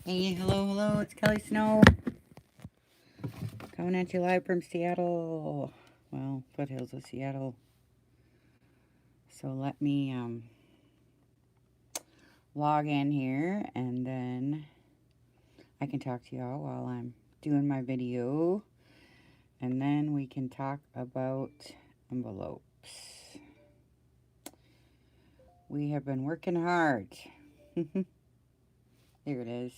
Hey, hello, it's Kelly Snow. Coming at you live from Seattle. Well, foothills of Seattle. So let me log in here and then I can talk to y'all while I'm doing my video. And then we can talk about envelopes. We have been working hard. Here it is.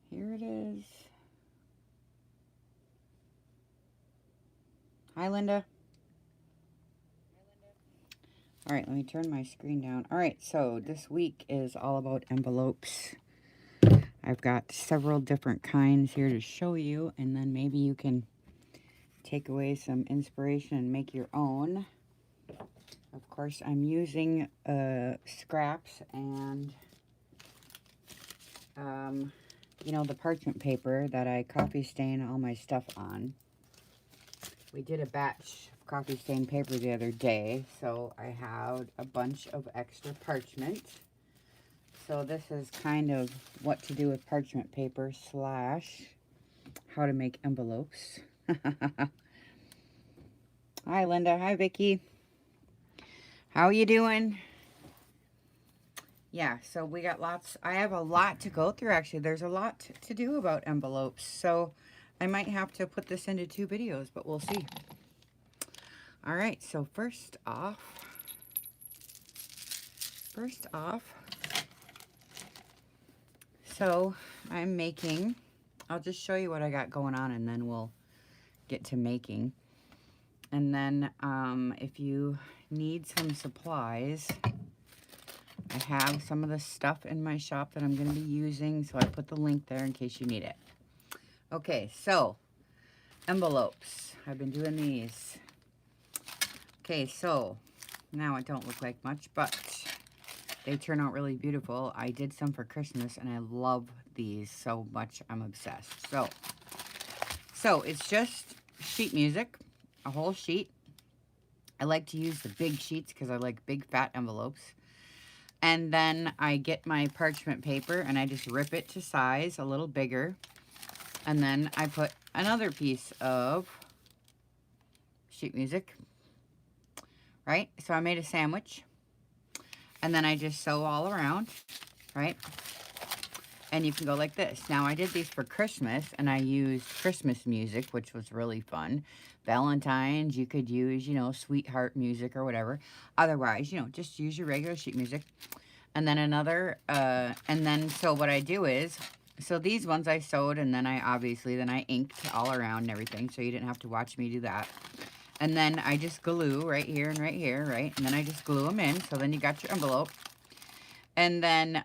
Here it is. Hi, Linda. All right, let me turn my screen down. All right, so this week is all about envelopes. I've got several different kinds here to show you, and then maybe you can take away some inspiration and make your own. Of course, I'm using scraps and, the parchment paper that I coffee stain all my stuff on. We did a batch of coffee stain paper the other day, so I have a bunch of extra parchment. So this is kind of what to do with parchment paper slash how to make envelopes. Hi, Linda. Hi, Vicki. How you doing? Yeah, so we got lots. I have a lot to go through, actually. There's a lot to do about envelopes. So I might have to put this into 2 videos, but we'll see. All right, so first off, so I'm making, I'll just show you what I got going on and then we'll get to making. And then if you need some supplies, I have some of the stuff in my shop that I'm going to be using, so I put the link there in case you need it. Okay, so envelopes. I've been doing these. Okay, so now it don't look like much, but they turn out really beautiful. I did some for Christmas, and I love these so much. I'm obsessed. So it's just sheet music, a whole sheet. I like to use the big sheets because I like big fat envelopes. And then I get my parchment paper and I just rip it to size a little bigger. And then I put another piece of sheet music, right? So I made a sandwich. And then I just sew all around, right? And you can go like this. Now I did these for Christmas and I used Christmas music, which was really fun. Valentine's, you could use, sweetheart music or whatever. Otherwise, just use your regular sheet music. And then so what I do is, so these ones I sewed and then I inked all around and everything, so you didn't have to watch me do that. And then I just glue right here and right here, right? And then I just glue them in, so then you got your envelope. And then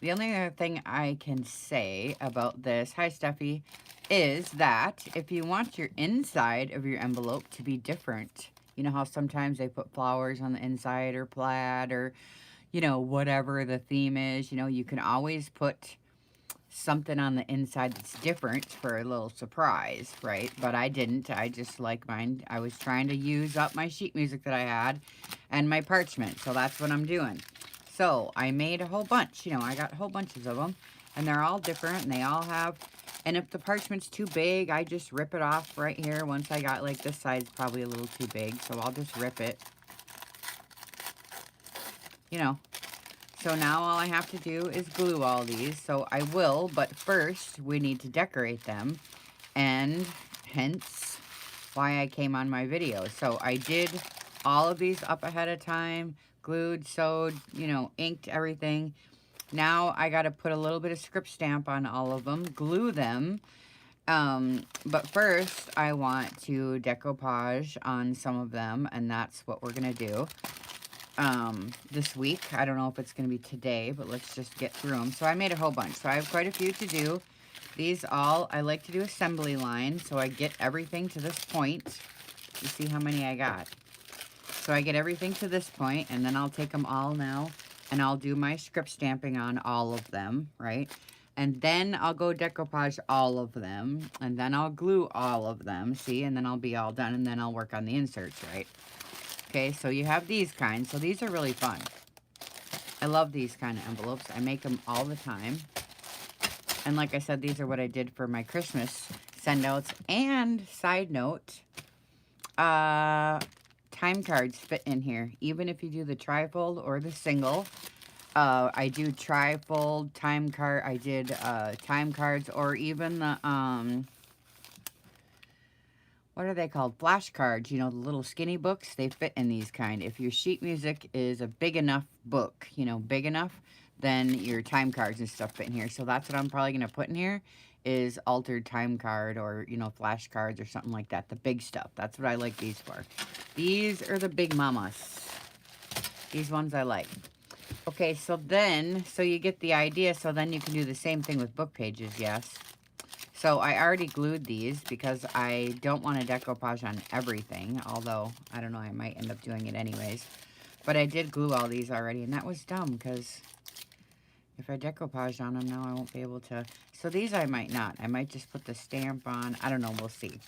the only other thing I can say about this, hi Steffi, is that if you want your inside of your envelope to be different, you know how sometimes they put flowers on the inside or plaid or whatever the theme is, you can always put something on the inside that's different for a little surprise, right? But I didn't. I just like mine. I was trying to use up my sheet music that I had and my parchment. So that's what I'm doing. So I made a whole bunch. I got whole bunches of them. And they're all different. And they all have... And if the parchment's too big, I just rip it off right here. Once I got like this side's probably a little too big. So I'll just rip it. So now all I have to do is glue all these. So I will, but first we need to decorate them. And hence why I came on my video. So I did all of these up ahead of time. Glued, sewed, inked everything. Now I got to put a little bit of script stamp on all of them. Glue them. But first I want to decoupage on some of them. And that's what we're going to do. This week. I don't know if it's going to be today, but let's just get through them. So I made a whole bunch. So I have quite a few to do. These all, I like to do assembly line. So I get everything to this point. You see how many I got. So I get everything to this point, and then I'll take them all now, and I'll do my script stamping on all of them, right? And then I'll go decoupage all of them, and then I'll glue all of them, see? And then I'll be all done, and then I'll work on the inserts, right? Okay, so you have these kinds. So these are really fun. I love these kind of envelopes. I make them all the time. And like I said, these are what I did for my Christmas send outs. And side note, time cards fit in here. Even if you do the trifold or the single. I do trifold, time card. I did time cards, or even the what are they called? Flashcards, you know, the little skinny books. They fit in these kind. If your sheet music is a big enough book, you know, big enough, then your time cards and stuff fit in here. So that's what I'm probably going to put in here, is altered time card, or, you know, flashcards or something like that. The big stuff. That's what I like these for. These are the big mamas. These ones I like. Okay, so you get the idea. So then you can do the same thing with book pages, yes. So I already glued these because I don't want a decoupage on everything. Although, I don't know, I might end up doing it anyways. But I did glue all these already, and that was dumb because if I decoupage on them now, I won't be able to. So these I might not. I might just put the stamp on. I don't know, we'll see.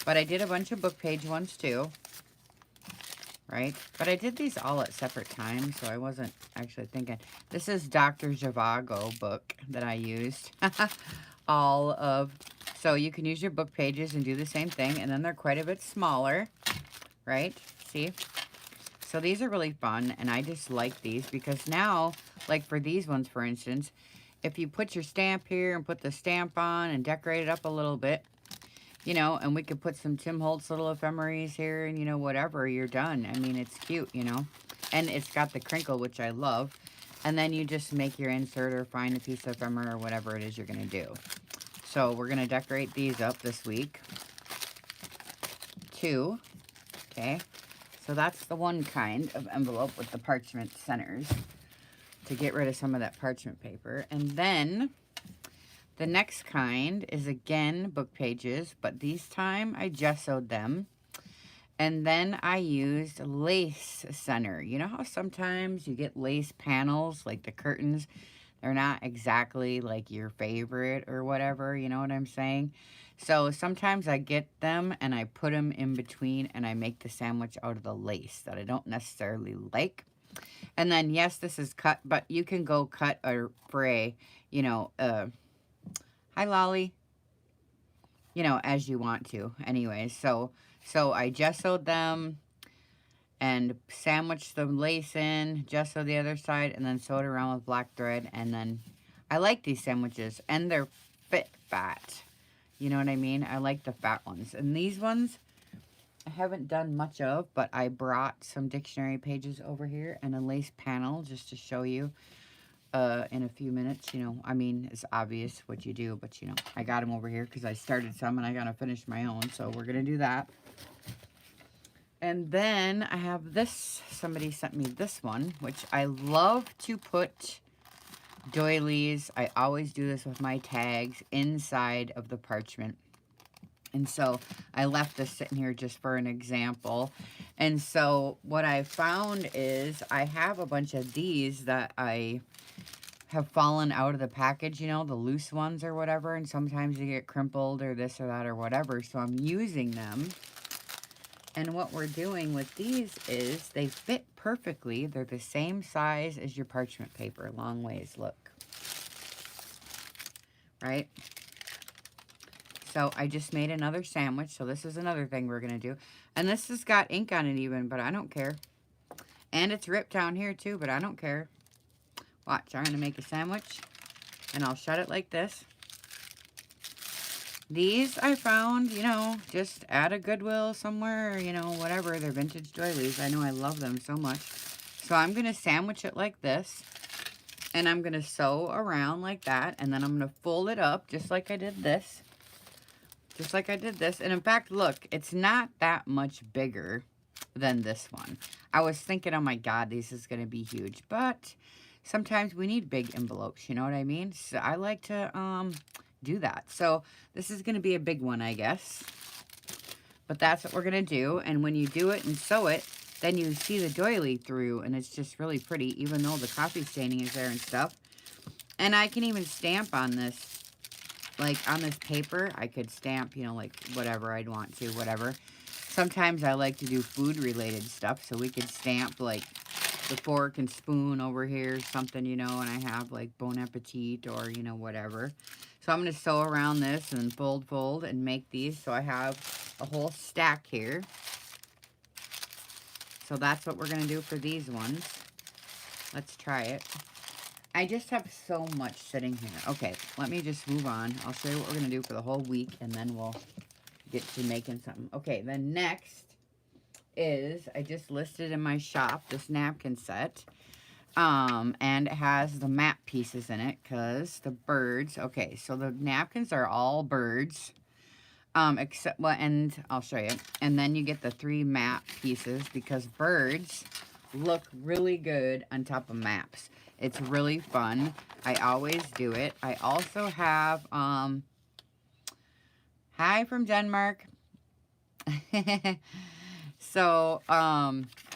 But I did a bunch of book page ones too. Right? But I did these all at separate times, so I wasn't actually thinking. This is Dr. Zhivago book that I used. So you can use your book pages and do the same thing, and then they're quite a bit smaller, right? See? So these are really fun, and I just like these because now, like for these ones, for instance, if you put your stamp here and put the stamp on and decorate it up a little bit, you know, and we could put some Tim Holtz little ephemeries here and, you know, whatever, you're done. I mean, it's cute, you know, and it's got the crinkle, which I love. And then you just make your insert or find a piece of ephemera or whatever it is you're going to do. So we're going to decorate these up this week, too. Okay. So that's the one kind of envelope with the parchment centers to get rid of some of that parchment paper. And then the next kind is, again, book pages, but this time I gessoed them. And then I used lace center. You know how sometimes you get lace panels, like the curtains, they're not exactly like your favorite or whatever, you know what I'm saying? So sometimes I get them and I put them in between and I make the sandwich out of the lace that I don't necessarily like. And then, yes, this is cut, but you can go cut or fray, you know, hi, Lolly. You know, as you want to. Anyway, so I gessoed them and sandwiched the lace in, gesso the other side, and then sewed around with black thread. And then I like these sandwiches, and they're fat. You know what I mean? I like the fat ones. And these ones I haven't done much of, but I brought some dictionary pages over here and a lace panel just to show you in a few minutes. You know, I mean, it's obvious what you do, but, you know, I got them over here because I started some and I got to finish my own. So we're going to do that. And then I have this. Somebody sent me this one, which I love to put doilies. I always do this with my tags inside of the parchment. And so I left this sitting here just for an example. And so what I found is I have a bunch of these that I have fallen out of the package, you know, the loose ones or whatever. And sometimes you get crimpled or this or that or whatever. So I'm using them. And what we're doing with these is they fit perfectly. They're the same size as your parchment paper. Long ways, look. Right? So I just made another sandwich. So this is another thing we're going to do. And this has got ink on it even, but I don't care. And it's ripped down here too, but I don't care. Watch, I'm going to make a sandwich. And I'll shut it like this. These I found, you know, just at a Goodwill somewhere, you know, whatever. They're vintage doilies. I know I love them so much. So I'm going to sandwich it like this. And I'm going to sew around like that. And then I'm going to fold it up just like I did this. Just like I did this. And in fact, look, it's not that much bigger than this one. I was thinking, oh my God, this is going to be huge. But sometimes we need big envelopes, you know what I mean? So I like to do that. So this is going to be a big one, I guess. But that's what we're going to do. And when you do it and sew it, then you see the doily through. And it's just really pretty, even though the coffee staining is there and stuff. And I can even stamp on this. Like on this paper, I could stamp, you know, like whatever I'd want to, whatever. Sometimes I like to do food related stuff, so we could stamp like the fork and spoon over here, something, you know, and I have like Bon Appetit or, you know, whatever. So I'm going to sew around this and fold and make these. So I have a whole stack here. So that's what we're going to do for these ones. Let's try it. I just have so much sitting here. Okay, let me just move on. I'll show you what we're going to do for the whole week, and then we'll get to making something. Okay, then next is, I just listed in my shop this napkin set. And it has the map pieces in it, because the birds, okay, so the napkins are all birds. Except, well, and I'll show you. And then you get the 3 map pieces, because birds look really good on top of maps. It's really fun. I always do it. I also have, hi from Denmark. So,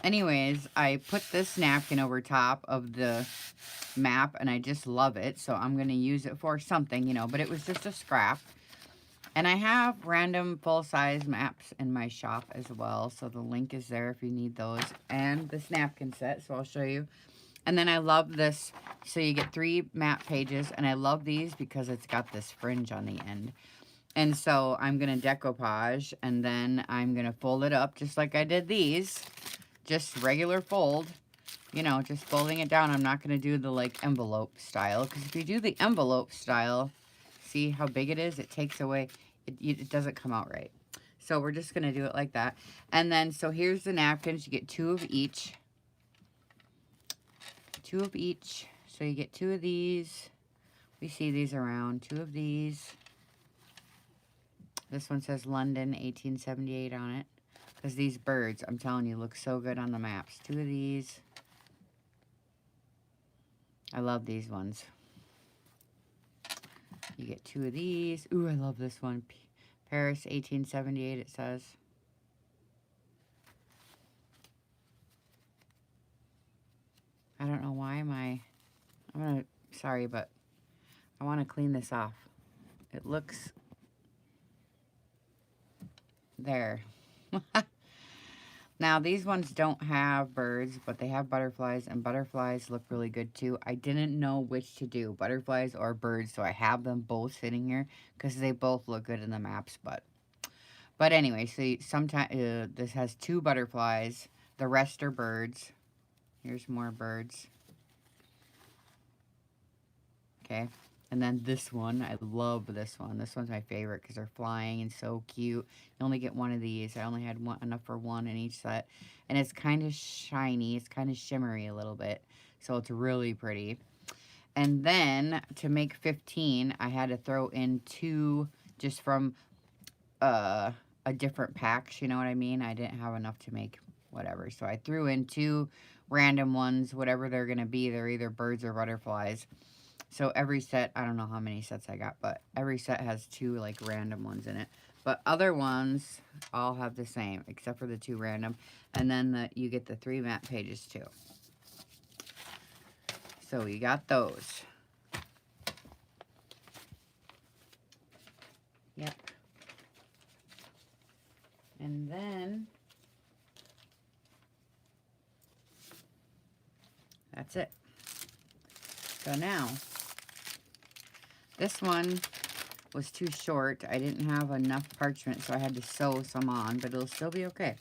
anyways, I put this napkin over top of the map, and I just love it. So I'm going to use it for something, you know, but it was just a scrap. And I have random full-size maps in my shop as well. So the link is there if you need those. And this napkin set, so I'll show you. And then I love this. So you get 3 map pages, and I love these because it's got this fringe on the end. And so I'm going to decoupage, and then I'm going to fold it up just like I did these. Just regular fold. You know, just folding it down. I'm not going to do the, like, envelope style. Because if you do the envelope style, see how big it is? It takes away, it doesn't come out right. So we're just going to do it like that. And then, so here's the napkins. You get 2 of each. 2 of each. So you get 2 of these. We see these around. 2 of these. This one says London 1878 on it. Because these birds, I'm telling you, look so good on the maps. 2 of these. I love these ones. You get 2 of these. Ooh, I love this one. Paris 1878 it says. I don't know why sorry, but I want to clean this off. It looks there. Now, these ones don't have birds, but they have butterflies, and butterflies look really good too. I didn't know which to do, butterflies or birds, so I have them both sitting here because they both look good in the maps. But anyway, so sometimes this has 2 butterflies. The rest are birds. Here's more birds. Okay. And then this one, I love this one. This one's my favorite because they're flying and so cute. You only get 1 of these. I only had enough for 1 in each set. And it's kind of shiny. It's kind of shimmery a little bit. So it's really pretty. And then to make 15, I had to throw in 2 just from a different packs. You know what I mean? I didn't have enough to make whatever. So I threw in 2 random ones, whatever they're going to be. They're either birds or butterflies. So every set, I don't know how many sets I got, but every set has 2 like random ones in it. But other ones all have the same, except for the 2 random. And then you get the 3 map pages too. So you got those. Yep. And then that's it. So now, this one was too short. I didn't have enough parchment, so I had to sew some on, but it'll still be okay.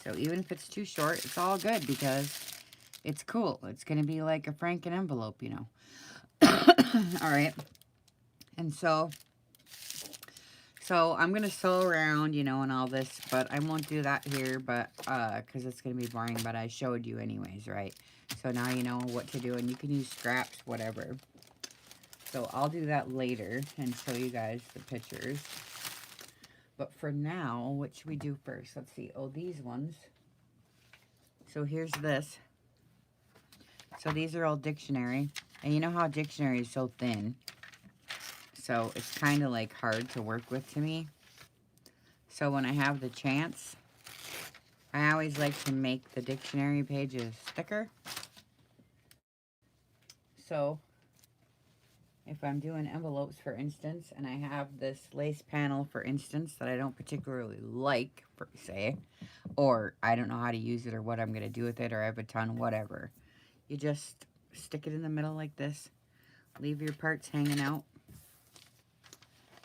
So even if it's too short, it's all good because it's cool. It's going to be like a Franken envelope, you know. All right. And so I'm going to sew around, you know, and all this, but I won't do that here, but because it's going to be boring, but I showed you anyways, right? So now you know what to do, and you can use scraps, whatever. So I'll do that later and show you guys the pictures. But for now, what should we do first? Let's see. Oh, these ones. So here's this. So these are all dictionary. And you know how dictionary is so thin. So it's kind of like hard to work with to me. So when I have the chance, I always like to make the dictionary pages thicker. So if I'm doing envelopes, for instance, and I have this lace panel, for instance, that I don't particularly like, per se, or I don't know how to use it or what I'm going to do with it, or I have a ton, whatever. You just stick it in the middle like this. Leave your parts hanging out.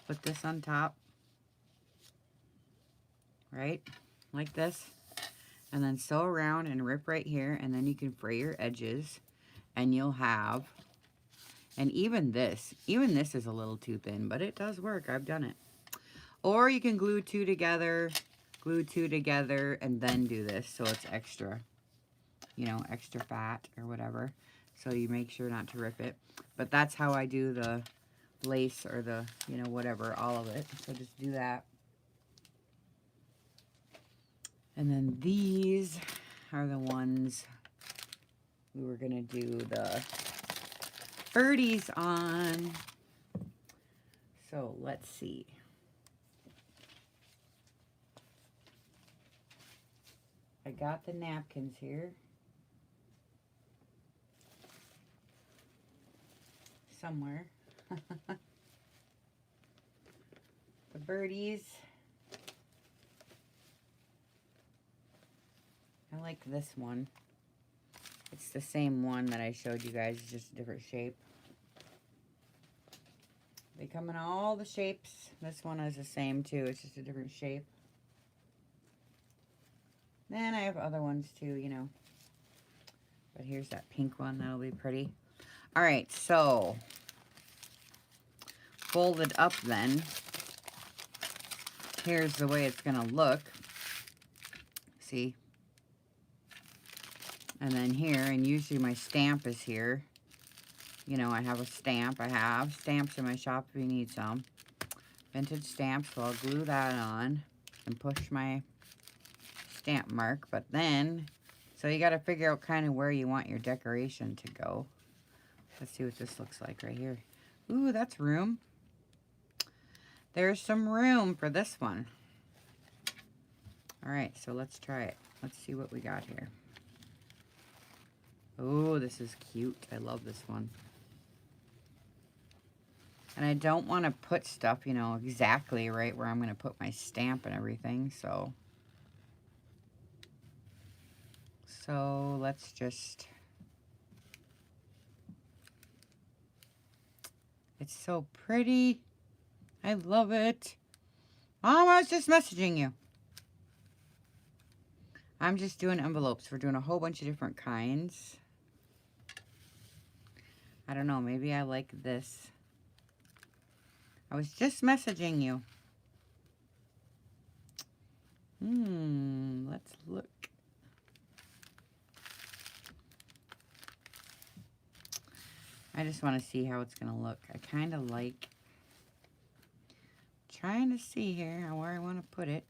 Put this on top. Right? Like this. And then sew around and rip right here. And then you can fray your edges. And you'll have... And even this is a little too thin, but it does work. I've done it. Or you can glue two together, and then do this so it's extra, you know, extra fat or whatever. So you make sure not to rip it. But that's how I do the lace or the, you know, whatever, all of it. So just do that. And then these are the ones we were going to do the birdies on. So let's see. I got the napkins here. Somewhere. The birdies. I like this one. It's the same one that I showed you guys, it's just a different shape. They come in all the shapes. This one is the same too, it's just a different shape. Then I have other ones too, you know. But here's that pink one, that'll be pretty. Alright, so folded up then. Here's the way it's gonna look. See? And then here, and usually my stamp is here. You know, I have a stamp. I have stamps in my shop if you need some. Vintage stamps, so I'll glue that on and push my stamp mark. But then, so you got to figure out kind of where you want your decoration to go. Let's see what this looks like right here. Ooh, that's room. There's some room for this one. All right, so let's try it. Let's see what we got here. Oh, this is cute. I love this one. And I don't want to put stuff, you know, exactly right where I'm going to put my stamp and everything, so. So let's just. It's so pretty. I love it. Mom, I was just messaging you. I'm just doing envelopes. We're doing a whole bunch of different kinds. I don't know, maybe I like this. I was just messaging you. Let's look. I just want to see how it's going to look. I kind of like trying to see here where I want to put it.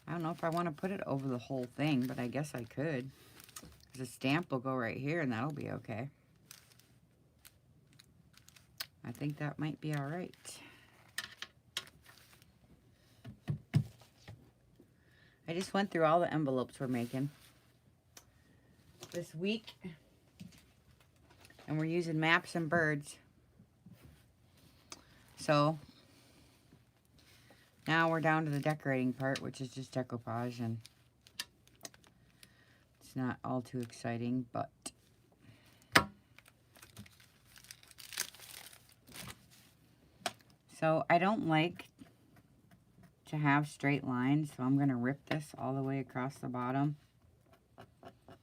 I don't know if I want to put it over the whole thing, but I guess I could. The stamp will go right here and that'll be okay. I think that might be all right. I just went through all the envelopes we're making this week. And we're using maps and birds. So, now we're down to the decorating part, which is just decoupage. And it's not all too exciting, but... So I don't like to have straight lines, so I'm going to rip this all the way across the bottom.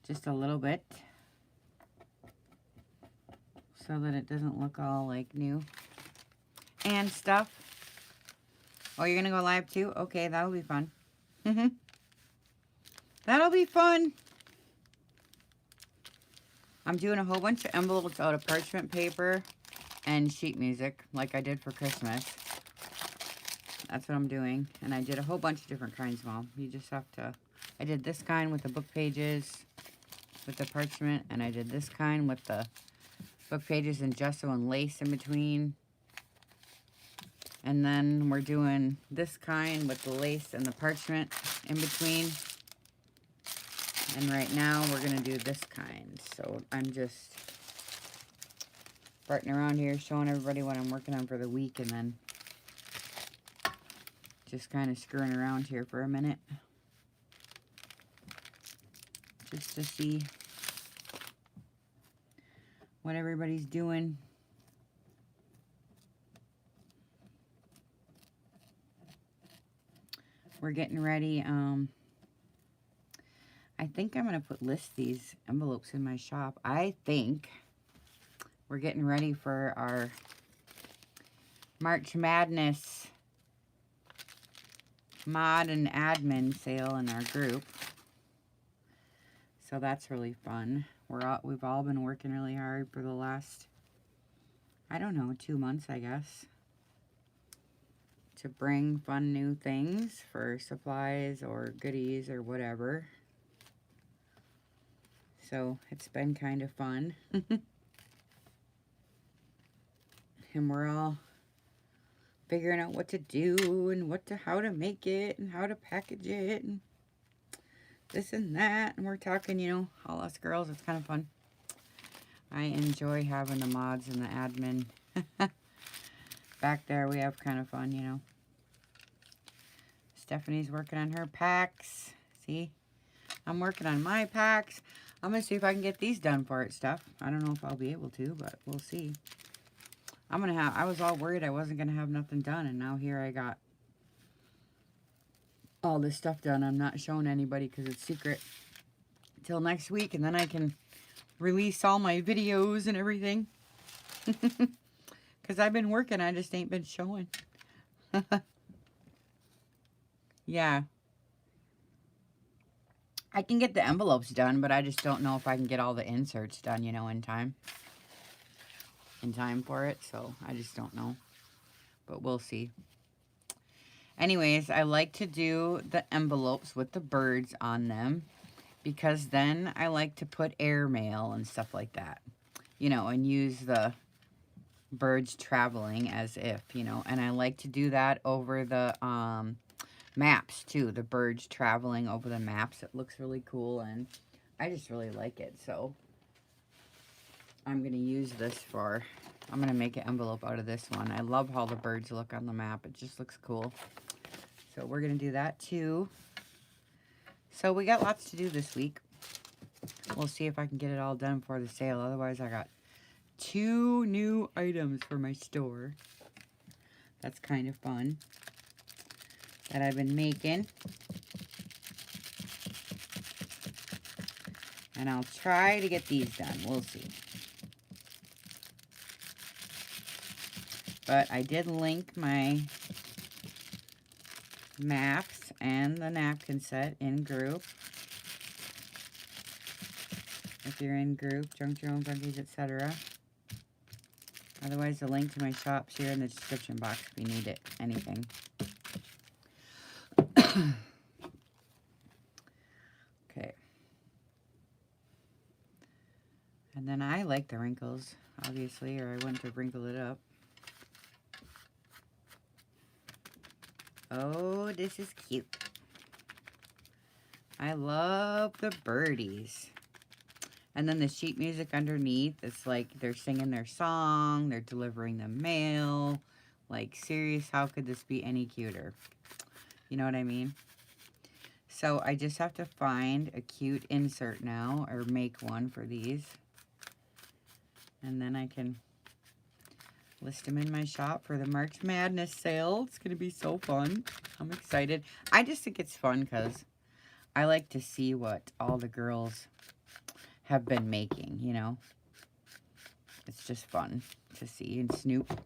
Just a little bit. So that it doesn't look all like new. And stuff. Oh, you're going to go live too? Okay, that'll be fun. That'll be fun. I'm doing a whole bunch of envelopes out of parchment paper and sheet music like I did for Christmas. That's what I'm doing. And I did a whole bunch of different kinds, Mom. You just have to... I did this kind with the book pages with the parchment. And I did this kind with the book pages and gesso and lace in between. And then we're doing this kind with the lace and the parchment in between. And right now we're going to do this kind. So I'm just farting around here showing everybody what I'm working on for the week, and then just kind of screwing around here for a minute. Just to see what everybody's doing. We're getting ready. I think I'm going to list these envelopes in my shop. I think we're getting ready for our March Madness mod and admin sale in our group. So that's really fun. We've all been working really hard for the last, I don't know, 2 months, I guess, to bring fun new things for supplies or goodies or whatever. So it's been kind of fun. And we're all figuring out what to do and how to make it and how to package it and this and that. And we're talking, you know, all us girls. It's kind of fun. I enjoy having the mods and the admin back there. We have kind of fun, you know. Stephanie's working on her packs. See? I'm working on my packs. I'm going to see if I can get these done for it, Steph. I don't know if I'll be able to, but we'll see. I was all worried I wasn't going to have nothing done, and now here I got all this stuff done. I'm not showing anybody because it's secret until next week, and then I can release all my videos and everything. Because I've been working, I just ain't been showing. Yeah. I can get the envelopes done, but I just don't know if I can get all the inserts done, you know, in time for it. So I just don't know, but we'll see. Anyways, I like to do the envelopes with the birds on them because then I like to put airmail and stuff like that, you know, and use the birds traveling as if, you know, and I like to do that over the maps too, the birds traveling over the maps. It looks really cool and I just really like it. So I'm going to use this I'm going to make an envelope out of this one. I love how the birds look on the map. It just looks cool. So we're going to do that too. So we got lots to do this week. We'll see if I can get it all done for the sale. Otherwise, I got 2 new items for my store. That's kind of fun. That I've been making. And I'll try to get these done. We'll see. But I did link my maps and the napkin set in group. If you're in group, Junk Your Own Junkies, etc. Otherwise, the link to my shop's here in the description box if you need it. Anything. Okay. And then I like the wrinkles, obviously, or I wouldn't have wrinkled it up. Oh, this is cute. I love the birdies. And then the sheet music underneath, it's like they're singing their song, they're delivering the mail. Like, serious, how could this be any cuter? You know what I mean? So I just have to find a cute insert now, or make one for these. And then I can list them in my shop for the March Madness sale. It's going to be so fun. I'm excited. I just think it's fun because I like to see what all the girls have been making, you know. It's just fun to see and snoop.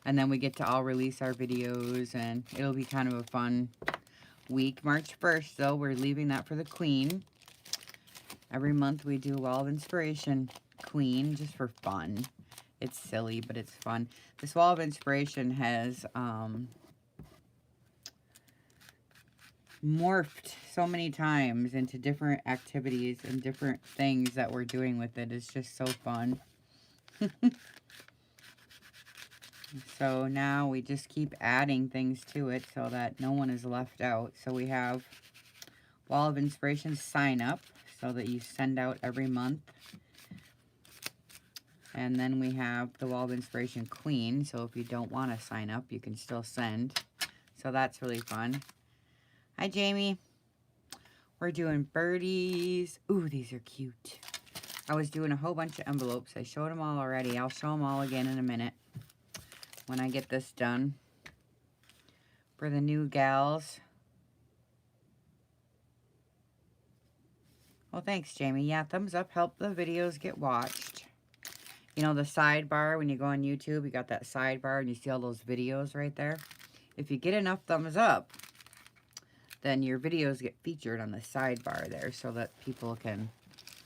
And then we get to all release our videos, and it'll be kind of a fun week. March 1st, though, we're leaving that for the Queen. Every month we do Wall of Inspiration Queen just for fun. It's silly, but it's fun. This Wall of Inspiration has morphed so many times into different activities and different things that we're doing with it. It's just so fun. So now we just keep adding things to it so that no one is left out. So we have Wall of Inspiration sign up so that you send out every month. And then we have the Wall of Inspiration Queen. So if you don't want to sign up, you can still send. So that's really fun. Hi, Jamie. We're doing birdies. Ooh, these are cute. I was doing a whole bunch of envelopes. I showed them all already. I'll show them all again in a minute when I get this done. For the new gals. Well, thanks, Jamie. Yeah, thumbs up. Help the videos get watched. You know, the sidebar, when you go on YouTube, you got that sidebar and you see all those videos right there. If you get enough thumbs up, then your videos get featured on the sidebar there so that people can,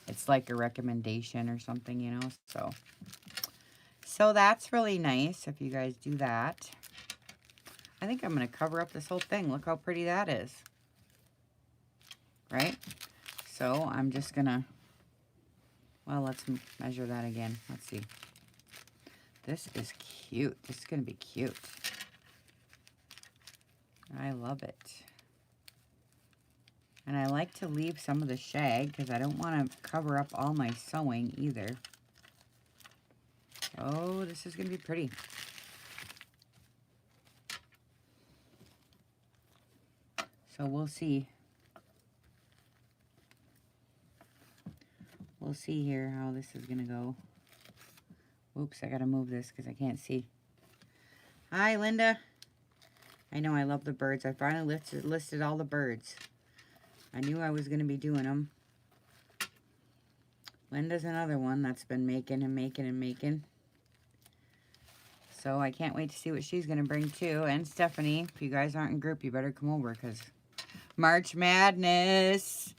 it's like a recommendation or something, you know. So that's really nice if you guys do that. I think I'm going to cover up this whole thing. Look how pretty that is. Right? So I'm just going to, well, let's measure that again. Let's see. This is cute. This is going to be cute. I love it. And I like to leave some of the shag because I don't want to cover up all my sewing either. Oh, this is going to be pretty. So we'll see. We'll see here how this is going to go. Oops, I got to move this because I can't see. Hi, Linda. I know I love the birds. I finally listed all the birds. I knew I was going to be doing them. Linda's another one that's been making and making and making. So I can't wait to see what she's going to bring too. And Stephanie, if you guys aren't in group, you better come over because March Madness.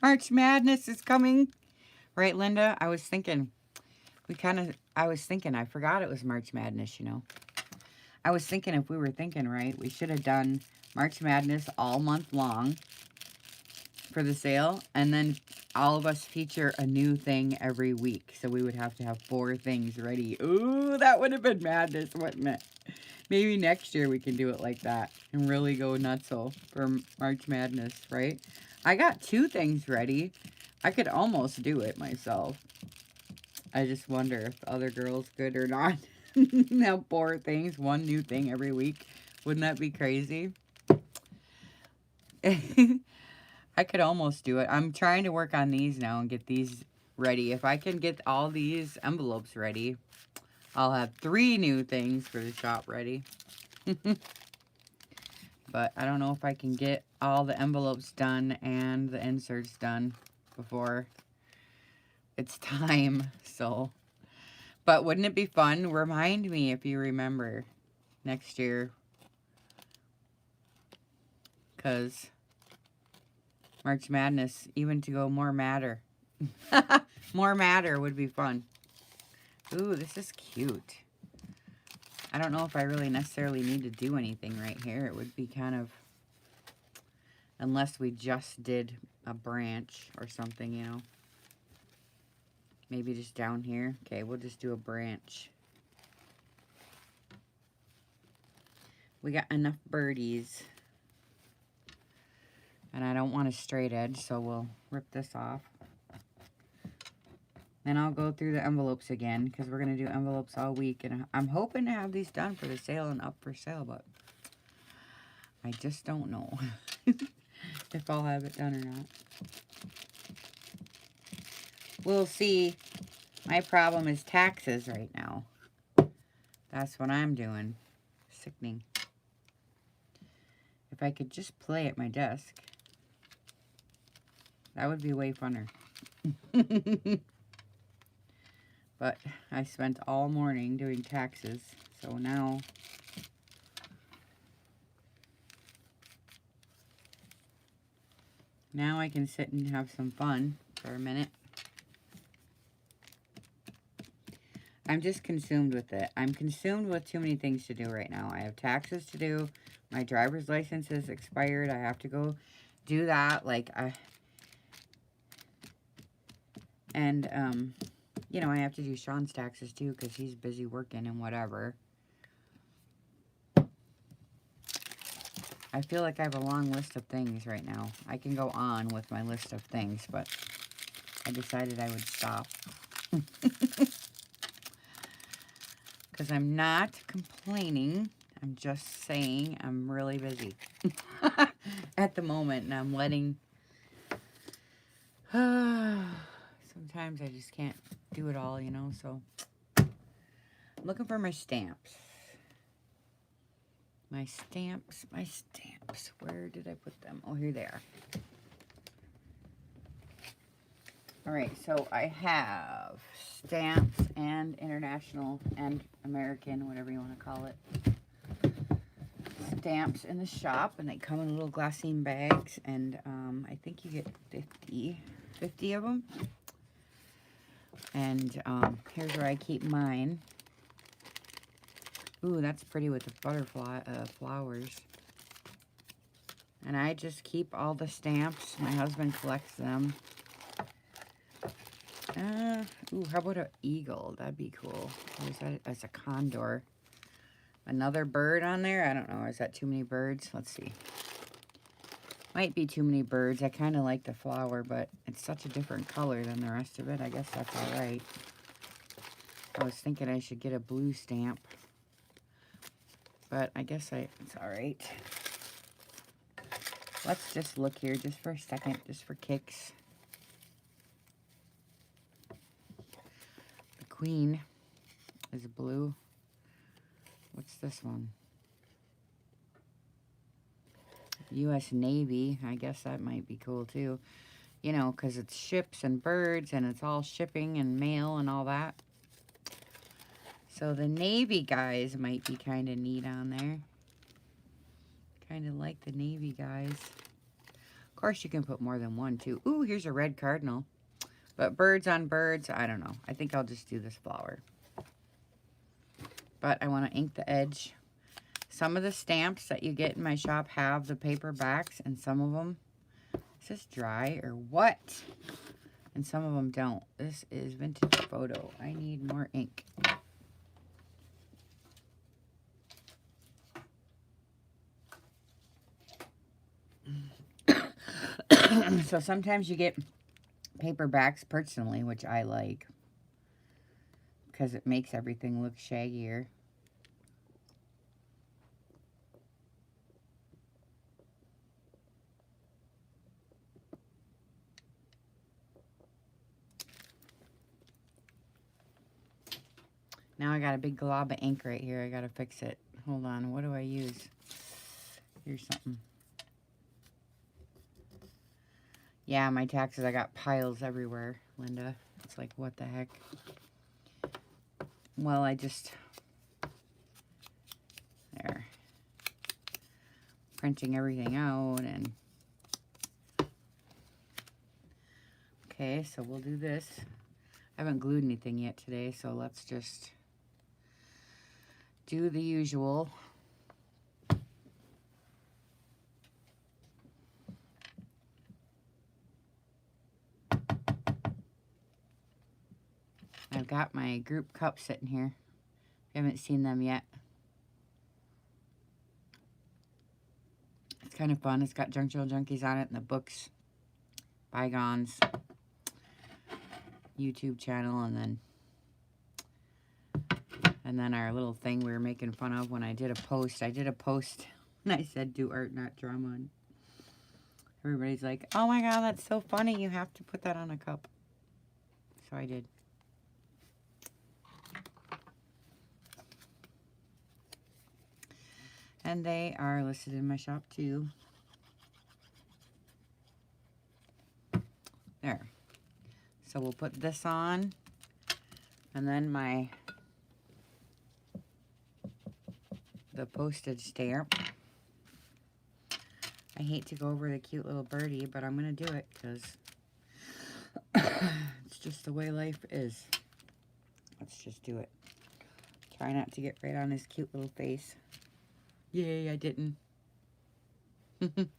March Madness is coming. Right, Linda? I was thinking, I forgot it was March Madness, you know. I was thinking if we were thinking right, we should have done March Madness all month long for the sale. And then all of us feature a new thing every week. So we would have to have 4 things ready. Ooh, that would have been madness, wouldn't it? Maybe next year we can do it like that and really go nutso for March Madness, right? I got 2 things ready. I could almost do it myself. I just wonder if the other girls could or not. Have 4 things, 1 new thing every week. Wouldn't that be crazy? I could almost do it. I'm trying to work on these now and get these ready. If I can get all these envelopes ready, I'll have 3 new things for the shop ready. But I don't know if I can get all the envelopes done and the inserts done before it's time. So, but wouldn't it be fun? Remind me if you remember next year. Because March Madness, even to go more madder. More madder would be fun. Ooh, this is cute. I don't know if I really necessarily need to do anything right here. It would be kind of, unless we just did a branch or something, you know. Maybe just down here. Okay, we'll just do a branch. We got enough birdies. And I don't want a straight edge, so we'll rip this off. Then I'll go through the envelopes again, because we're going to do envelopes all week. And I'm hoping to have these done for the sale and up for sale, but I just don't know if I'll have it done or not. We'll see. My problem is taxes right now. That's what I'm doing. Sickening. If I could just play at my desk, that would be way funner. But I spent all morning doing taxes, so now I can sit and have some fun for a minute. I'm just consumed with it. I'm consumed with too many things to do right now. I have taxes to do. My driver's license is expired. I have to go do that. You know, I have to do Sean's taxes too because he's busy working and whatever. I feel like I have a long list of things right now. I can go on with my list of things, but I decided I would stop. Because I'm not complaining. I'm just saying I'm really busy at the moment, and I'm letting... sometimes I just can't do it all, you know, so... I'm looking for my stamps. My stamps. Where did I put them? Oh, here they are. All right, so I have stamps and international and American, whatever you want to call it. Stamps in the shop, and they come in little glassine bags, and I think you get 50 of them. And here's where I keep mine. Ooh, that's pretty with the butterfly flowers. And I just keep all the stamps. My husband collects them. Ooh, how about an eagle? That'd be cool. Or is that as a condor? Another bird on there? I don't know. Is that too many birds? Let's see. Might be too many birds. I kind of like the flower, but it's such a different color than the rest of it. I guess that's all right. I was thinking I should get a blue stamp, but I guess it's all right. Let's just look here just for a second, just for kicks. The queen is blue. What's this one? U.S. Navy. I guess that might be cool too. You know, because it's ships and birds, and it's all shipping and mail and all that. So the Navy guys might be kind of neat on there. Kind of like the Navy guys. Of course, you can put more than one too. Ooh, here's a red cardinal. But birds on birds, I don't know. I think I'll just do this flower. But I want to ink the edge. Some of the stamps that you get in my shop have the paper backs, and some of them... Is this dry or what? And some of them don't. This is vintage photo. I need more ink. So sometimes you get paperbacks personally, which I like, because it makes everything look shaggier. Now I got a big glob of ink right here. I gotta fix it. Hold on, what do I use? Here's something. Yeah, my taxes, I got piles everywhere, Linda. It's like, what the heck? Well, I just... There. Printing everything out, and... Okay, so we'll do this. I haven't glued anything yet today, so let's just do the usual. I've got my group cups sitting here. I haven't seen them yet. It's kind of fun. It's got Junk Journal Junkies on it and the books, Bygones, YouTube channel, and then our little thing we were making fun of when I did a post. I did a post and I said, do art, not drama. And everybody's like, oh my God, that's so funny. You have to put that on a cup. So I did. And they are listed in my shop too. There. So we'll put this on. And then the postage stamp. I hate to go over the cute little birdie, but I'm going to do it because it's just the way life is. Let's just do it. Try not to get right on his cute little face. Yay, I didn't. And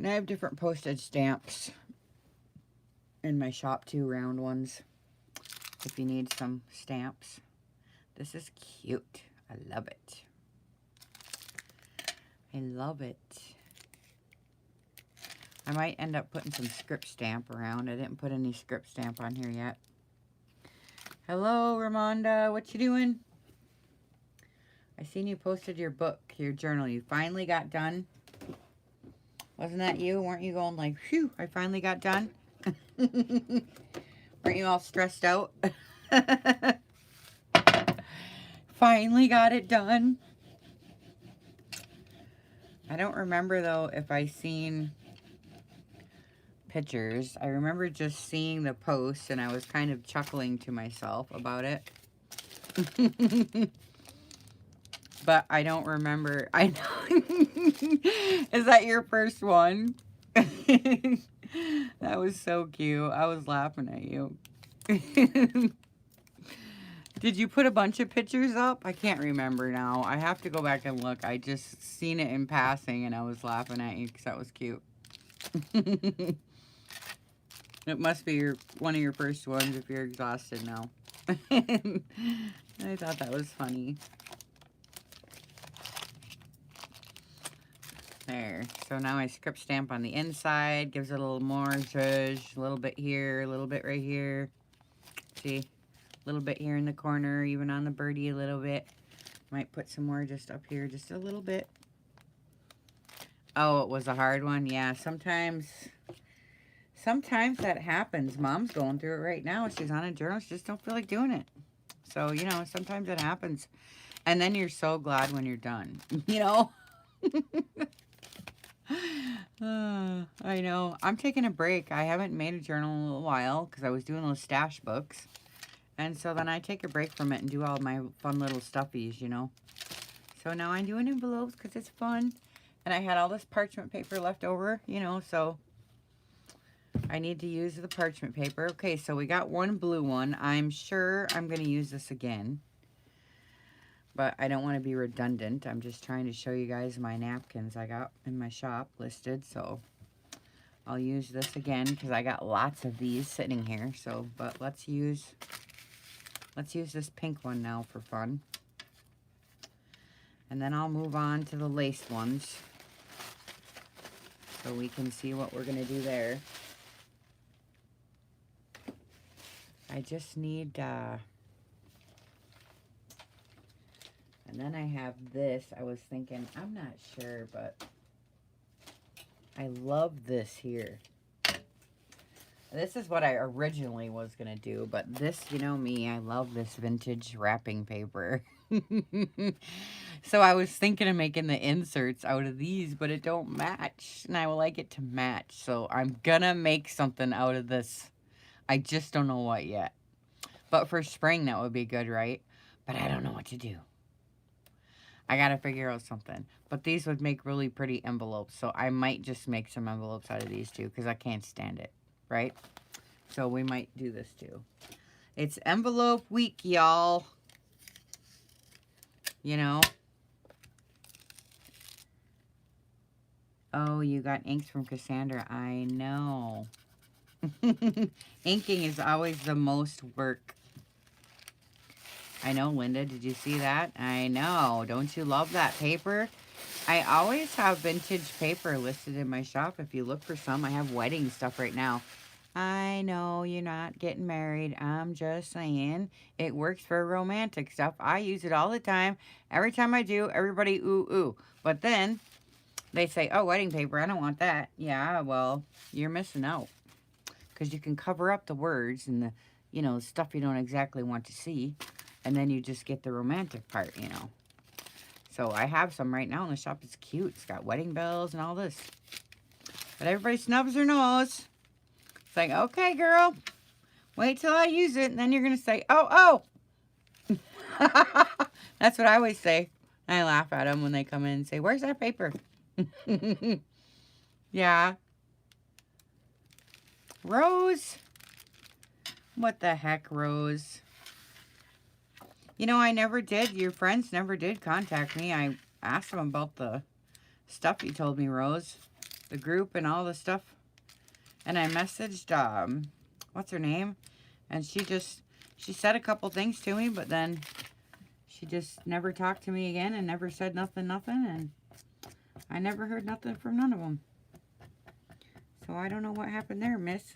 I have different postage stamps in my shop too, round ones, if you need some stamps. This is cute. I love it. I love it. I might end up putting some script stamp around. I didn't put any script stamp on here yet. Hello, Ramonda. What you doing? I seen you posted your book, your journal. You finally got done. Wasn't that you? Weren't you going like, phew, I finally got done? Weren't you all stressed out? Finally got it done. I don't remember, though, if I seen pictures. I remember just seeing the post, and I was kind of chuckling to myself about it. But I don't remember. I know. Is that your first one? That was so cute. I was laughing at you. Did you put a bunch of pictures up? I can't remember now. I have to go back and look. I just seen it in passing and I was laughing at you because that was cute. It must be one of your first ones if you're exhausted now. I thought that was funny. There. So now I script stamp on the inside. Gives it a little more zhuzh. A little bit here. A little bit right here. See? A little bit here in the corner. Even on the birdie a little bit. Might put some more just up here. Just a little bit. Oh, it was a hard one? Yeah, sometimes that happens. Mom's going through it right now. She's on a journal. She just don't feel like doing it. So, you know, sometimes it happens. And then you're so glad when you're done. You know? I know. I'm taking a break. I haven't made a journal in a little while because I was doing those stash books. And so then I take a break from it and do all my fun little stuffies, you know. So now I'm doing envelopes because it's fun. And I had all this parchment paper left over, you know, so I need to use the parchment paper. Okay, so we got one blue one. I'm sure I'm going to use this again. But I don't want to be redundant. I'm just trying to show you guys my napkins I got in my shop listed. So I'll use this again because I got lots of these sitting here. So, but let's use this pink one now for fun. And then I'll move on to the laced ones. So we can see what we're going to do there. I just need, and then I have this. I was thinking, I'm not sure, but I love this here. This is what I originally was going to do, but this, you know me, I love this vintage wrapping paper. So I was thinking of making the inserts out of these, but it don't match, and I would like it to match. So I'm gonna make something out of this. I just don't know what yet. But for spring, that would be good, right? But I don't know what to do. I gotta figure out something. But these would make really pretty envelopes, so I might just make some envelopes out of these too, because I can't stand it, right? So we might do this too. It's envelope week, y'all. You know? Oh, you got inks from Cassandra. I know. Inking is always the most work. I know, Linda. Did you see that? I know. Don't you love that paper? I always have vintage paper listed in my shop. If you look for some, I have wedding stuff right now. I know you're not getting married. I'm just saying it works for romantic stuff. I use it all the time. Every time I do, everybody ooh, ooh. But then they say, oh, wedding paper, I don't want that. Yeah, well, you're missing out. Because you can cover up the words and the, you know, stuff you don't exactly want to see. And then you just get the romantic part, you know. So I have some right now in the shop. It's cute. It's got wedding bells and all this. But everybody snubs their nose. It's like, okay, girl, wait till I use it. And then you're going to say, oh, oh. That's what I always say. I laugh at them when they come in and say, where's that paper? Yeah. Rose? What the heck, Rose? You know, I never did. Your friends never did contact me. I asked them about the stuff you told me, Rose. The group and all the stuff. And I messaged, what's her name? And she said a couple things to me, but then she just never talked to me again and never said nothing. And I never heard nothing from none of them. So I don't know what happened there, miss.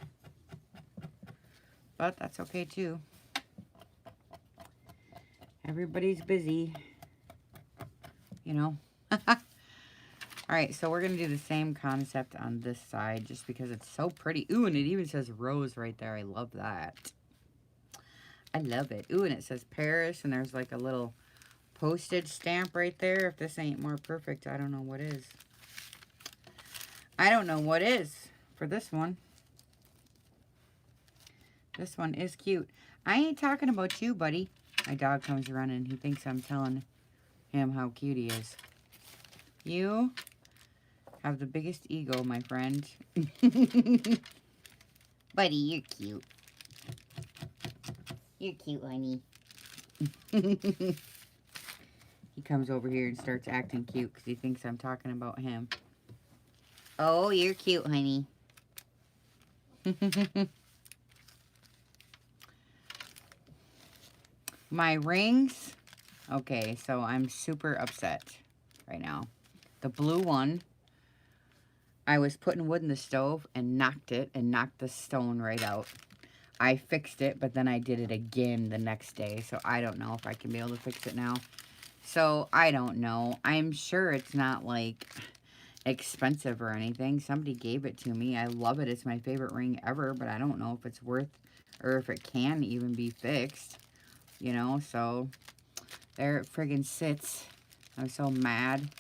But that's okay, too. Everybody's busy, you know. All right, so we're going to do the same concept on this side just because it's so pretty. Ooh, and it even says rose right there. I love that. I love it. Ooh, and it says Paris, and there's like a little postage stamp right there. If this ain't more perfect, I don't know what is. I don't know what is for this one. This one is cute. I ain't talking about you, buddy. My dog comes running. He thinks I'm telling him how cute he is. You have the biggest ego, my friend. Buddy, you're cute. You're cute, honey. He comes over here and starts acting cute because he thinks I'm talking about him. Oh, you're cute, honey. My rings. Okay, so I'm super upset right now. The blue one, I was putting wood in the stove and knocked it and knocked the stone right out. I fixed it, but then I did it again the next day, so I don't know if I can be able to fix it now. So, I don't know. I'm sure it's not, like, expensive or anything. Somebody gave it to me. I love it. It's my favorite ring ever, but I don't know if it's worth or if it can even be fixed, you know? So, there it friggin' sits. I'm so mad.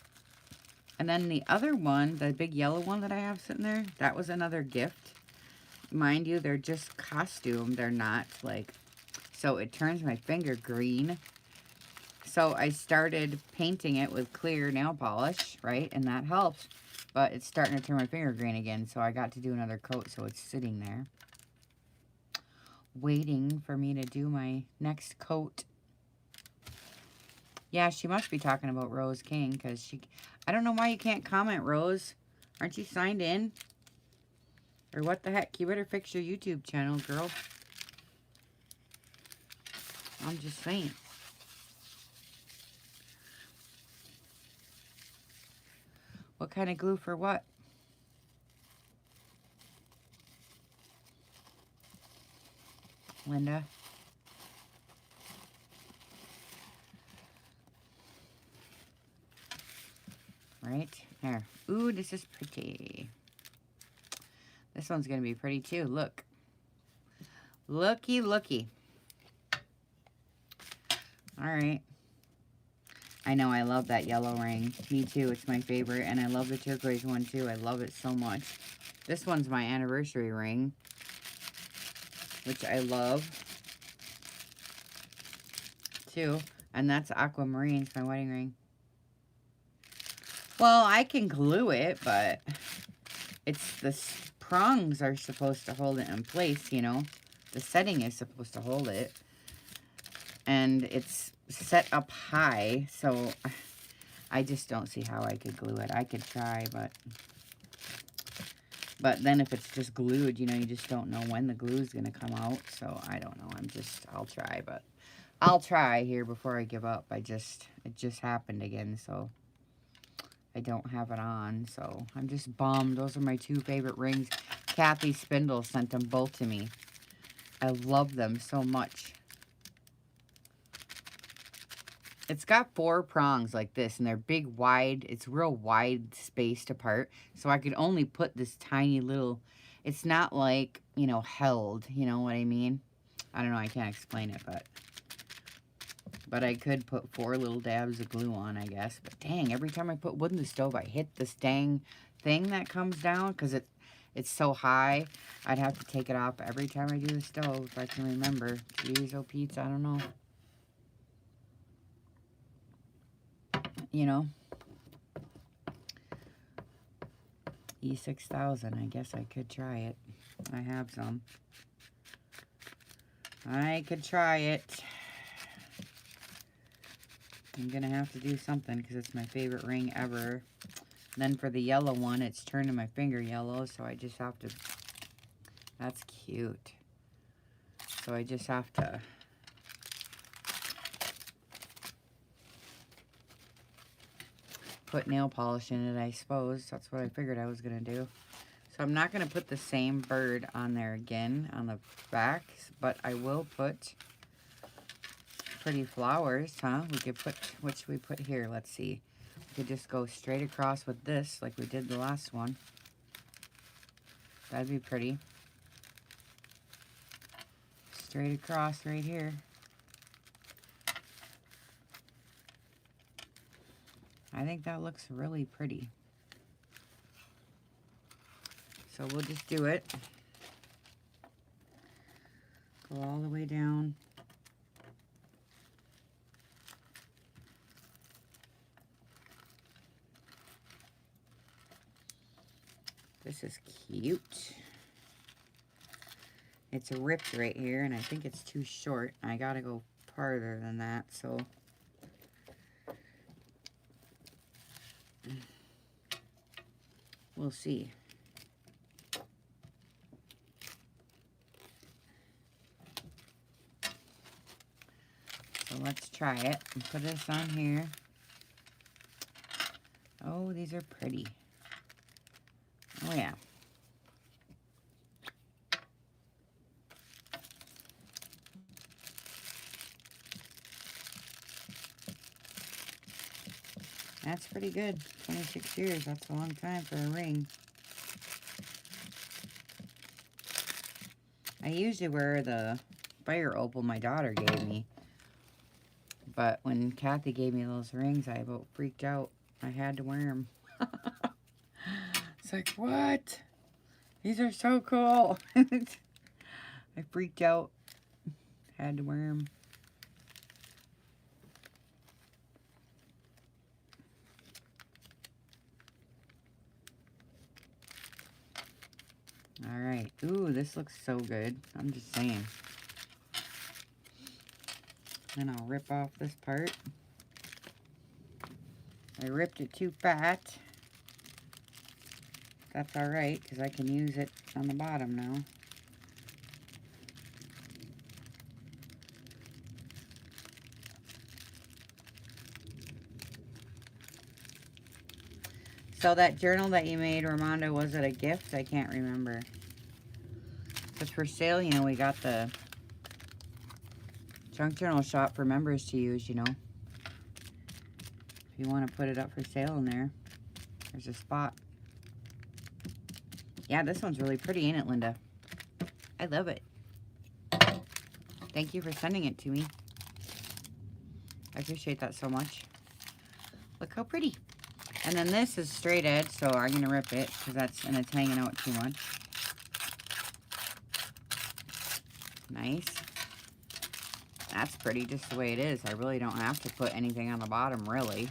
And then the other one, the big yellow one that I have sitting there, that was another gift. Mind you, they're just costume. They're not like, so it turns my finger green. So I started painting it with clear nail polish, right? And that helps. But it's starting to turn my finger green again. So I got to do another coat. So it's sitting there waiting for me to do my next coat. Yeah, she must be talking about Rose King because she... I don't know why you can't comment, Rose. Aren't you signed in? Or what the heck? You better fix your YouTube channel, girl. I'm just saying. What kind of glue for what? Linda? Right? There. Ooh, this is pretty. This one's going to be pretty too. Look. Looky, looky. Alright. I know, I love that yellow ring. Me too, it's my favorite. And I love the turquoise one too. I love it so much. This one's my anniversary ring, which I love too. And that's aquamarine. It's my wedding ring. Well, I can glue it, but it's the prongs are supposed to hold it in place, you know. The setting is supposed to hold it. And it's set up high, so I just don't see how I could glue it. I could try, but then if it's just glued, you know, you just don't know when the glue is going to come out. So I don't know. I'll try, but I'll try here before I give up. It just happened again, so I don't have it on. So I'm just bummed. Those are my two favorite rings. Kathy Spindle sent them both to me. I love them so much. It's got 4 prongs like this, and they're big, wide. It's real wide spaced apart. So I could only put this tiny little... It's not like, you know, held. You know what I mean? I don't know. I can't explain it, but I could put 4 little dabs of glue on, I guess. But dang, every time I put wood in the stove, I hit this dang thing that comes down because it's so high. I'd have to take it off every time I do the stove, if I can remember. Jeez, oh, Pete, I don't know. You know, E6000, I guess I could try it. I have some. I could try it. I'm gonna have to do something because it's my favorite ring ever. Then for the yellow one, it's turning my finger yellow, so I just have to... That's cute. So I just have to... put nail polish in it, I suppose. That's what I figured I was going to do. So I'm not going to put the same bird on there again on the back, but I will put pretty flowers, huh? We could put, what should we put here? Let's see. We could just go straight across with this like we did the last one. That'd be pretty. Straight across right here. I think that looks really pretty. So we'll just do it. Go all the way down. This is cute. It's ripped right here, and I think it's too short. I gotta go farther than that, so. We'll see. So let's try it and put this on here. Oh, these are pretty. Oh, yeah. That's pretty good. 26 years. That's a long time for a ring. I usually wear the fire opal my daughter gave me. But when Kathy gave me those rings, I about freaked out. I had to wear them. It's like, what? These are so cool. I freaked out. Had to wear them. All right. Ooh, this looks so good. I'm just saying. Then I'll rip off this part. I ripped it too fat. That's all right, because I can use it on the bottom now. So that journal that you made, Ramonda, was it a gift? I can't remember. If it's for sale, you know, we got the junk journal shop for members to use, you know. If you want to put it up for sale in there, there's a spot. Yeah, this one's really pretty, ain't it, Linda? I love it. Thank you for sending it to me. I appreciate that so much. Look how pretty. And then this is straight edge, so I'm going to rip it and it's hanging out too much. Nice. That's pretty just the way it is. I really don't have to put anything on the bottom, really.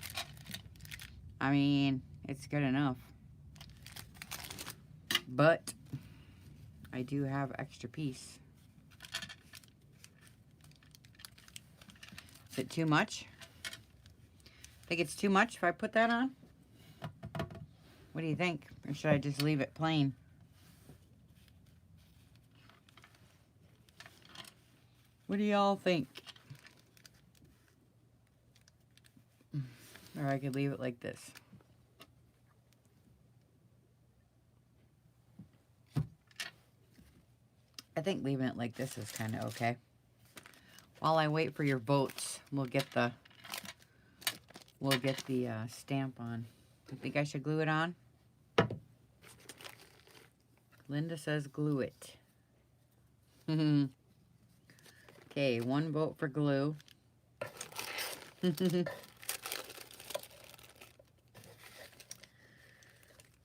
I mean, it's good enough. But I do have extra piece. Is it too much? Think it's too much if I put that on? What do you think? Or should I just leave it plain? What do y'all think? Or I could leave it like this. I think leaving it like this is kind of okay. While I wait for your votes, we'll get the stamp on. I think I should glue it on. Linda says glue it. Okay, 1 vote for glue.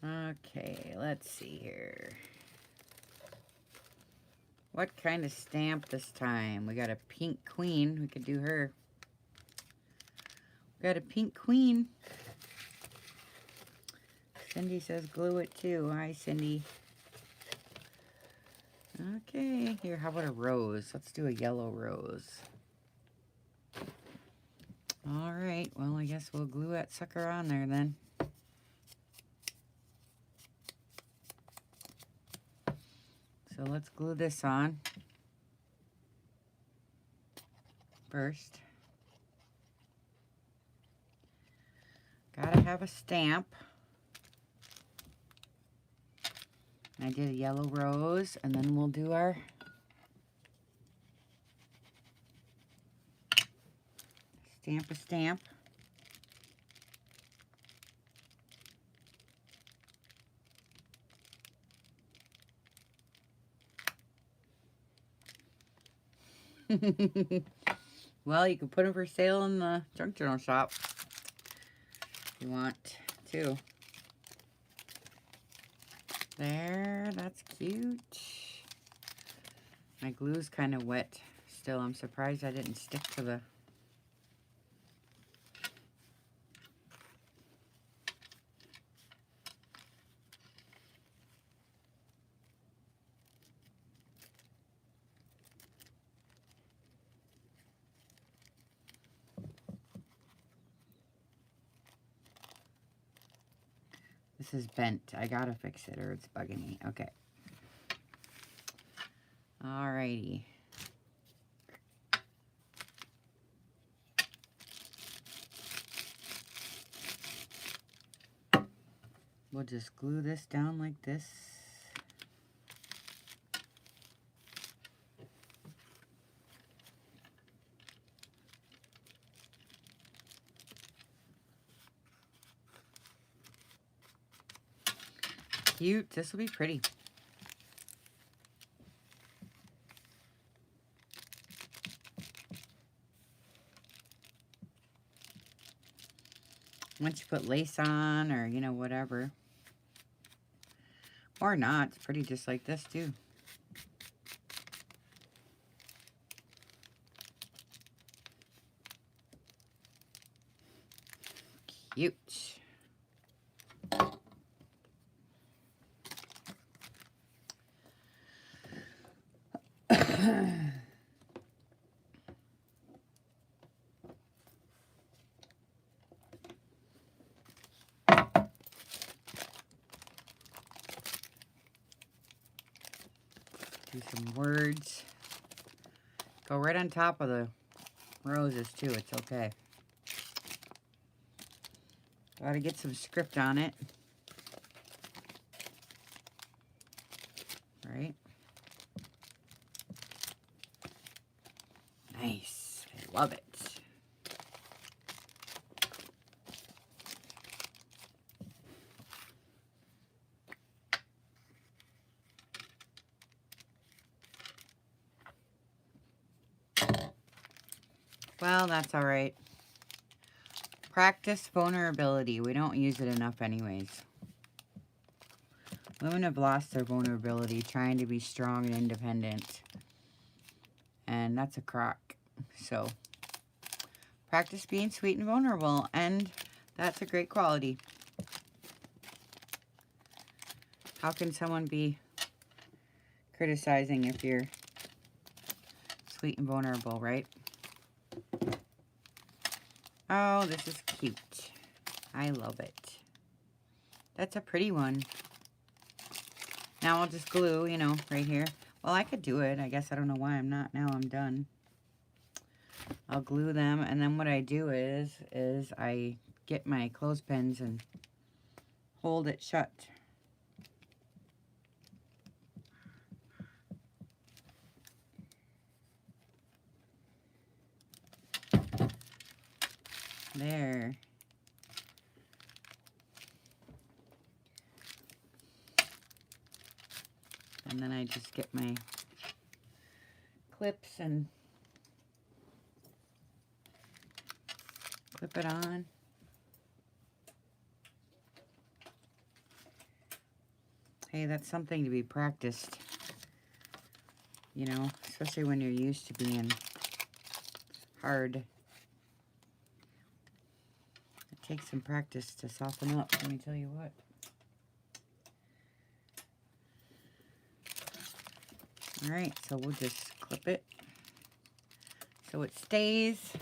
Okay, let's see here. What kind of stamp this time? We got a pink queen. We could do her. We got a pink queen. Cindy says glue it too. Hi, Cindy. Okay, here, how about a rose? Let's do a yellow rose. All right, well, I guess we'll glue that sucker on there then. So let's glue this on first. Gotta have a stamp. I did a yellow rose, and then we'll do our Stamp a stamp. Well, you can put them for sale in the junk journal shop if you want to. There, that's cute. My glue's kind of wet still. I'm surprised I didn't stick to the... This is bent. I gotta fix it or it's bugging me. Okay. Alrighty. We'll just glue this down like this. Cute. This will be pretty. Once you put lace on or, you know, whatever. Or not. It's pretty just like this, too. Cute. Do some words. Go right on top of the roses too. It's okay. Gotta get some script on it. Right? Nice. I love it. Well, that's all right. Practice vulnerability. We don't use it enough anyways. Women have lost their vulnerability trying to be strong and independent. And that's a crock. So, practice being sweet and vulnerable. And that's a great quality. How can someone be criticizing if you're sweet and vulnerable, right? Oh, this is cute. I love it. That's a pretty one. Now I'll just glue, you know, right here. Well, I could do it. I guess I don't know why I'm not. Now I'm done. I'll glue them, and then what I do is I get my clothespins and hold it shut. There. And then I just get my clips and clip it on. Hey, that's something to be practiced. You know, especially when you're used to being hard. It takes some practice to soften up, let me tell you what. Alright, so we'll just clip it so it stays.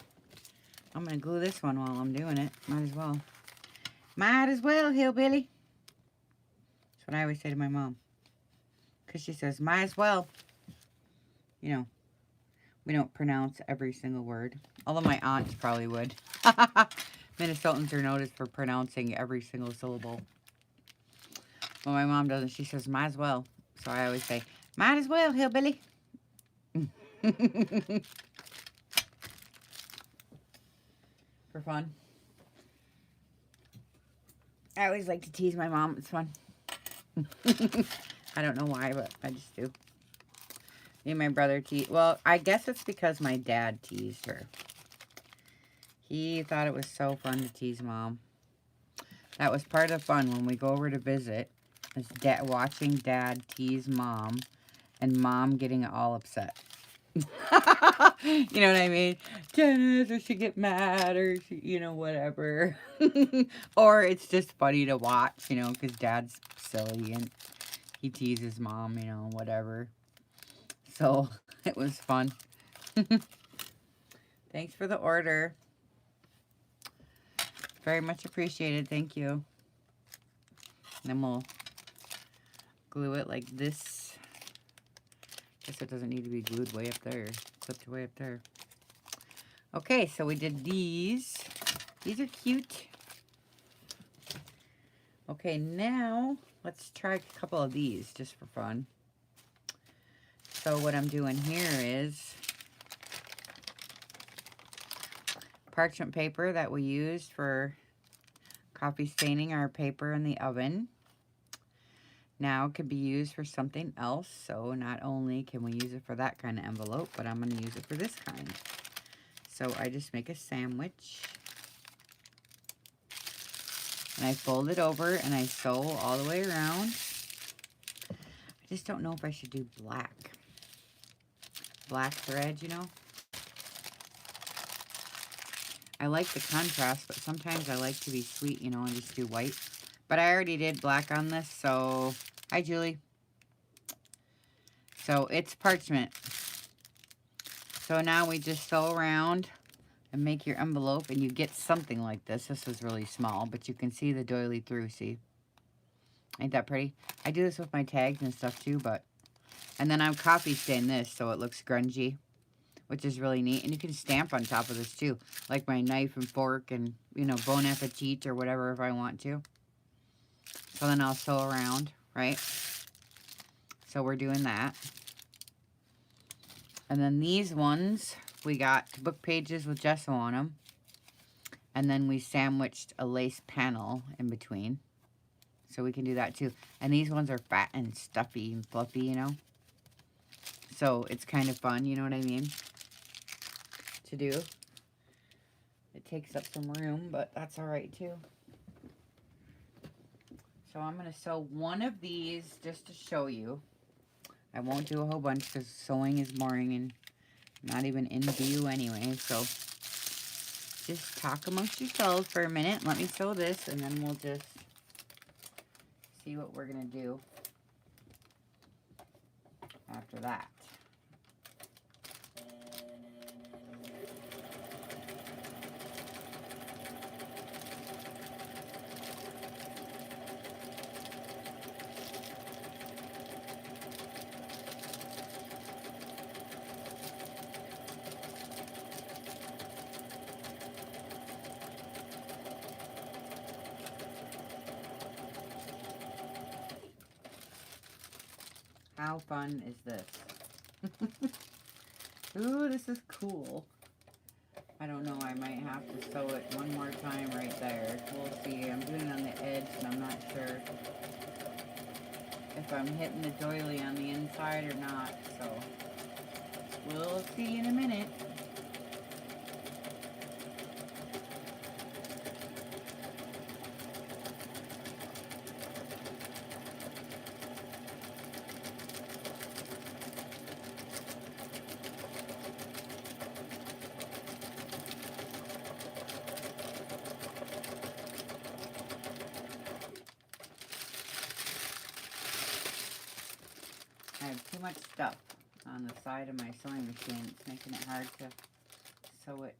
I'm going to glue this one while I'm doing it. Might as well. Might as well, hillbilly. That's what I always say to my mom. Because she says, might as well. You know, we don't pronounce every single word. Although my aunts probably would. Minnesotans are noted for pronouncing every single syllable. Well, my mom doesn't. She says, might as well. So I always say, might as well, hillbilly. for fun. I always like to tease my mom. It's fun. I don't know why, but I just do. Me and my brother tease. Well, I guess it's because my dad teased her. He thought it was so fun to tease Mom. That was part of the fun when we go over to visit. Is watching Dad tease Mom and Mom getting all upset. You know what I mean? Janice, or she get mad, or she, you know, whatever. Or it's just funny to watch, you know, because Dad's silly and he teases Mom, you know, whatever. So it was fun. Thanks for the order. Very much appreciated. Thank you. And then we'll glue it like this. Guess it doesn't need to be glued way up there. Clipped way up there. Okay, so we did these. These are cute. Okay, now let's try a couple of these just for fun. So what I'm doing here is parchment paper that we used for coffee staining our paper in the oven. Now it could be used for something else. So not only can we use it for that kind of envelope, but I'm going to use it for this kind. So I just make a sandwich. And I fold it over and I sew all the way around. I just don't know if I should do black. Black thread, you know. I like the contrast, but sometimes I like to be sweet, you know, and just do white. But I already did black on this, so... Hi, Julie. So it's parchment. So now we just sew around and make your envelope, and you get something like this. This is really small, but you can see the doily through, see? Ain't that pretty? I do this with my tags and stuff too, but... And then I'm coffee stain this, so it looks grungy, which is really neat. And you can stamp on top of this too, like my knife and fork and, you know, Bon Appetit or whatever if I want to. So then I'll sew around, right? So we're doing that. And then these ones, we got book pages with gesso on them. And then we sandwiched a lace panel in between. So we can do that too. And these ones are fat and stuffy and fluffy, you know. So it's kind of fun, you know what I mean, to do. It takes up some room, but that's all right too. So I'm going to sew one of these just to show you. I won't do a whole bunch because sewing is boring and not even in view anyway. So just talk amongst yourselves for a minute. Let me sew this and then we'll just see what we're going to do after that. How fun is this? Ooh, this is cool. I don't know, I might have to sew it one more time right there. We'll see. I'm doing it on the edge and I'm not sure if I'm hitting the doily on the inside or not. So we'll see in a minute. I have too much stuff on the side of my sewing machine. It's making it hard to sew it.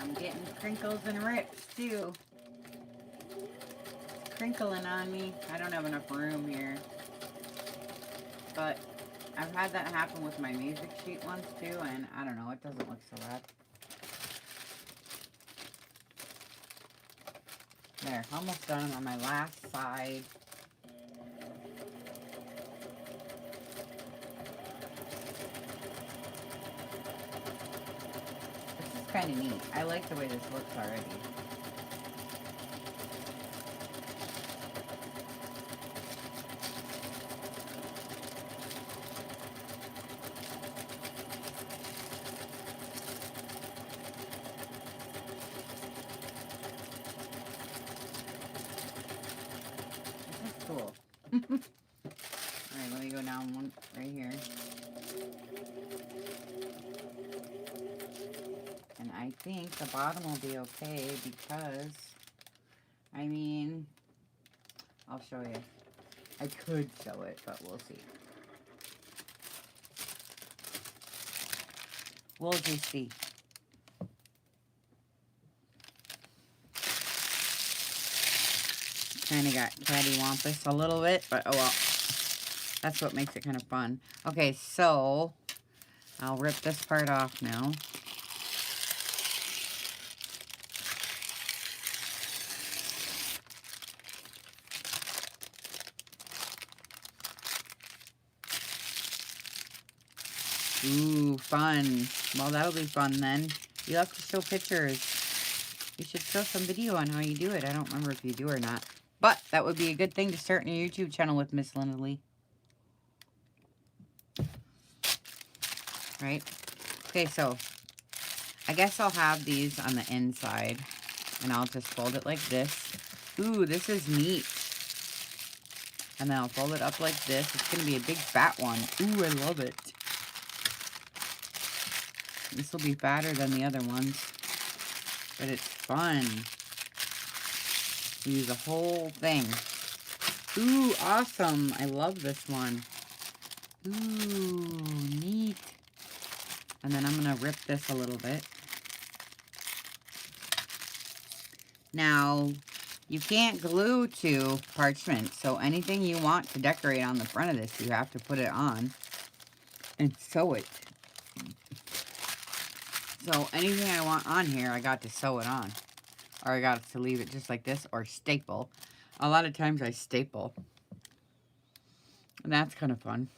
I'm getting crinkles and rips too. crinkling on me. I don't have enough room here. But I've had that happen with my music sheet once too, and I don't know, it doesn't look so bad. There, almost done on my last side. This is kind of neat. I like the way this looks already. Cool. Alright, let me go down one right here. And I think the bottom will be okay because, I mean, I'll show you. I could show it, but we'll see. We'll just see. Kind of got cattywampus a little bit, but oh well. That's what makes it kind of fun. Okay, so I'll rip this part off now. Ooh, fun. Well, that'll be fun then. You'll have to show pictures. You should show some video on how you do it. I don't remember if you do or not. But that would be a good thing to start in your YouTube channel with Miss Linda Lee. Right? Okay, so I guess I'll have these on the inside. And I'll just fold it like this. Ooh, this is neat. And then I'll fold it up like this. It's going to be a big fat one. Ooh, I love it. This will be fatter than the other ones. But it's fun. Use the whole thing. Ooh, awesome. I love this one. Ooh, neat. And then I'm going to rip this a little bit. Now, you can't glue to parchment. So anything you want to decorate on the front of this, you have to put it on and sew it. So anything I want on here, I got to sew it on. Or I got to leave it just like this or staple. A lot of times I staple. And that's kind of fun.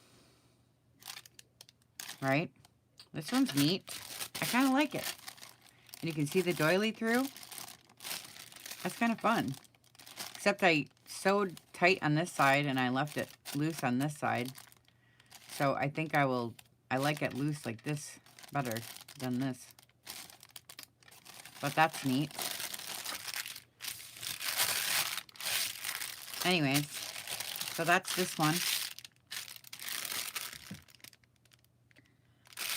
Right? This one's neat. I kind of like it. And you can see the doily through. That's kind of fun. Except I sewed tight on this side and I left it loose on this side. So I think I like it loose like this better than this. But that's neat. Anyways, so that's this one.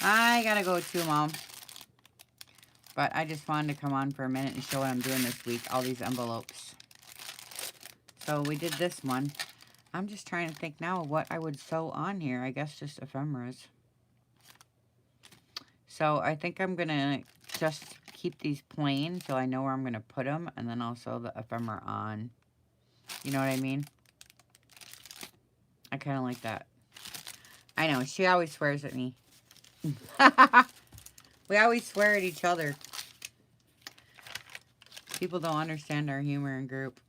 I gotta go too, Mom. But I just wanted to come on for a minute and show what I'm doing this week. All these envelopes. So we did this one. I'm just trying to think now of what I would sew on here. I guess just ephemeras. So I think I'm gonna just keep these plain until I know where I'm gonna put them. And then I'll sew the ephemera on. You know what I mean? I kind of like that. I know, she always swears at me. We always swear at each other. People don't understand our humor in group.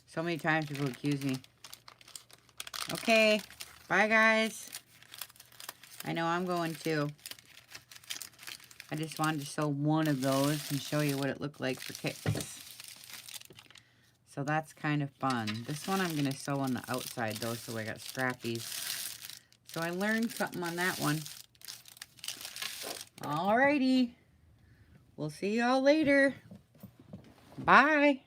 So many times people accuse me. Okay, bye guys. I know I'm going too. I just wanted to sew one of those and show you what it looked like for kicks. So that's kind of fun. This one I'm going to sew on the outside though, so I got scrappies. So I learned something on that one. Alrighty. We'll see y'all later. Bye.